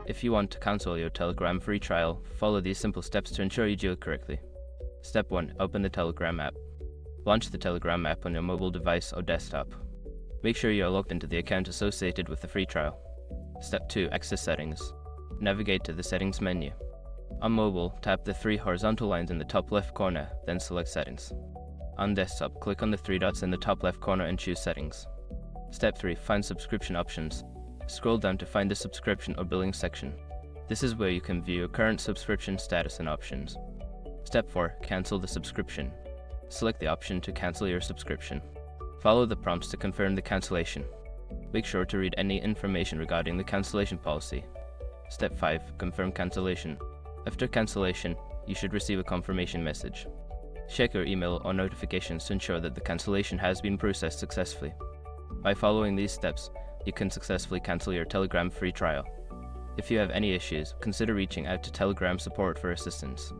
If you want to cancel your Telegram free trial, follow these simple steps to ensure you do it correctly. Step 1. Open the Telegram app. Launch the Telegram app on your mobile device or desktop. Make sure you are logged into the account associated with the free trial. Step 2. Access settings. Navigate to the settings menu. On mobile, tap the 3 horizontal lines in the top left corner, then select settings. On desktop, click on the 3 dots in the top left corner and choose settings. Step 3. Find subscription options. Scroll down to find the subscription or billing section. This is where you can view your current subscription status and options. Step 4. Cancel the subscription. Select the option to cancel your subscription. Follow the prompts to confirm the cancellation. Make sure to read any information regarding the cancellation policy. Step 5. Confirm cancellation. After cancellation, you should receive a confirmation message. Check your email or notifications to ensure that the cancellation has been processed successfully. By following these steps, you can successfully cancel your Telegram free trial. If you have any issues, consider reaching out to Telegram support for assistance.